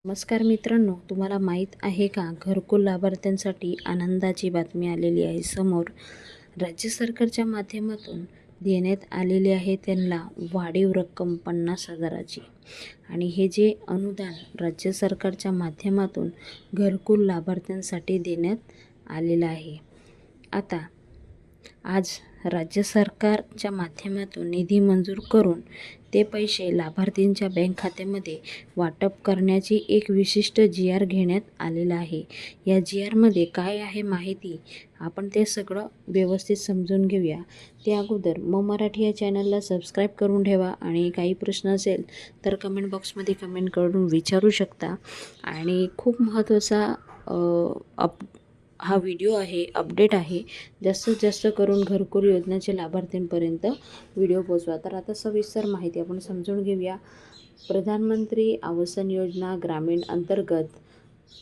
नमस्कार मित्रांनो, तुम्हाला माहीत आहे का, घरकुल लाभार्थ्यांसाठी आनंदाची बातमी आलेली आहे समोर. राज्य सरकारच्या माध्यमातून देण्यात आलेली आहे त्यांना वाढीव रक्कम 50,000ची. आणि हे जे अनुदान राज्य सरकारच्या माध्यमातून घरकुल लाभार्थ्यांसाठी देण्यात आलेलं आहे. आता आज राज्य सरकारच्या माध्यमातून निधी मंजूर करून ते पैसे लाभार्थींच्या बँक खात्यामध्ये वाटप करण्याची एक विशिष्ट GR घेण्यात आलेला आहे. या GRमध्ये काय आहे माहिती, आपण ते सगळं व्यवस्थित समजून घेऊया. त्या अगोदर मराठी या चॅनलला सबस्क्राईब करून ठेवा आणि काही प्रश्न असेल तर कमेंट बॉक्समध्ये कमेंट करून विचारू शकता. आणि खूप महत्त्वाचा हा व्हिडिओ आहे, अपडेट आहे. जास्तीत जास्त करून घरकुल योजनेच्या लाभार्थींपर्यंत व्हिडिओ पोचवा. तर आता सविस्तर माहिती आपण समजून घेऊया. प्रधानमंत्री आवास योजना ग्रामीण अंतर्गत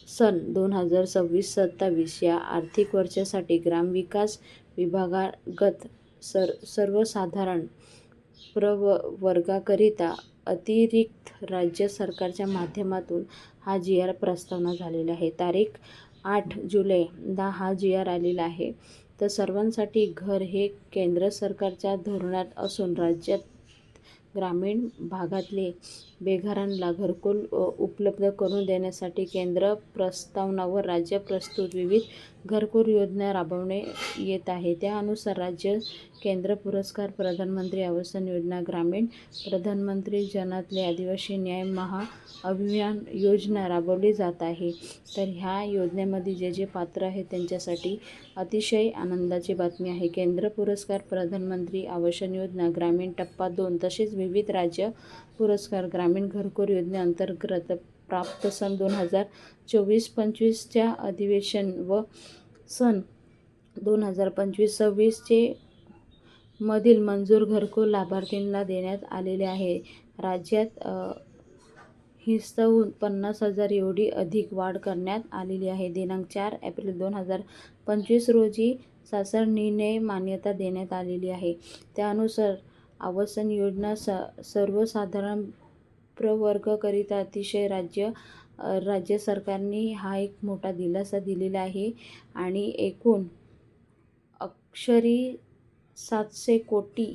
सन 2026-27 या आर्थिक वर्षासाठी ग्रामविकास विभागागत सर्वसाधारण प्रवर्गाकरिता अतिरिक्त राज्य सरकारच्या माध्यमातून हा GR प्रस्तावना झालेला आहे. तारीख 8 जुलैला हा GR आलेला आहे. तर सर्वांसाठी घर हे केंद्र सरकारच्या धोरणात असून राज्यात ग्रामीण भागातले बेघरांना घरकुल उपलब्ध करून देण्यासाठी केंद्र प्रस्तावना व राज्य प्रस्तुत विविध घरकुल योजना राबवण्यात येत आहे. त्यानुसार राज्य केंद्र पुरस्कार प्रधानमंत्री आवास योजना ग्रामीण, प्रधानमंत्री जनातले आदिवासी न्याय महाअभियान योजना राबवली जात आहे. तर ह्या योजनेमध्ये जे पात्र आहेत त्यांच्यासाठी अतिशय आनंदाची बातमी आहे. केंद्र पुरस्कार प्रधानमंत्री आवास योजना ग्रामीण टप्पा 2 तसेच विविध राज्य पुरस्कार ग्रामीण घरकुल योजनेअंतर्गत प्राप्त सन 2024-25च्या अधिवेशन व सन 2025-26 मधील मंजूर घरकुल लाभार्थींना देण्यात आलेले आहे. राज्यात हिसहून 50,000 एवढी अधिक वाढ करण्यात आलेली आहे. दिनांक 4 एप्रिल 2025 रोजी शासनाने मान्यता देण्यात आलेली आहे. त्यानुसार आवास योजना सर्वसाधारण प्रवर्गाकरिता अतिशय राज्य सरकारने हा एक मोठा दिलासा दिलेला आहे. आणि एकूण अक्षरी 700 कोटी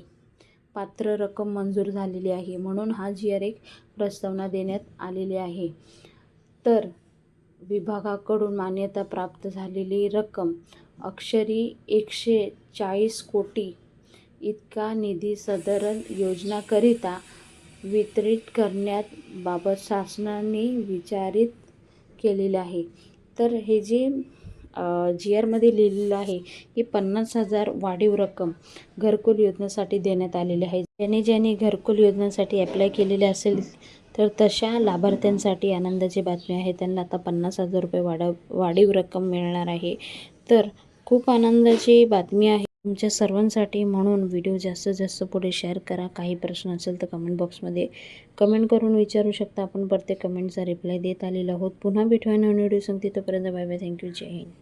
पात्र रक्कम मंजूर झालेली आहे. म्हणून हा GR एक प्रस्तावना देण्यात आलेली आहे. तर विभागाकडून मान्यता प्राप्त झालेली रक्कम अक्षरी 140 कोटी इतका निधी सदर योजनाकरिता वितरित करण्याबाबत शासनाने विचारित केलेले आहे. तर हे जे GR मध्ये लिहिलेलं आहे की 50,000 वाढीव रक्कम घरकुल योजनेसाठी देण्यात आलेली आहे. ज्यांनी घरकुल योजनेसाठी अप्लाय केलेले असेल तर तशा लाभार्थ्यांसाठी आनंदाची बातमी आहे. त्यांना आता 50,000 रुपये वाढीव रक्कम मिळणार आहे. तर खूप आनंदाची बातमी आहे तुमच्या सर्वांसाठी. म्हणून व्हिडिओ जास्तीत जास्त पुढे शेअर करा. काही प्रश्न असेल तर कमेंट बॉक्समध्ये कमेंट करून विचारू शकता. आपण प्रत्येक कमेंटचा रिप्लाय देत आलेलो आहोत. पुन्हा भेटूया नवीन व्हिडिओ सांगते. तोपर्यंत बाय बाय. थँक्यू. जय हिंद.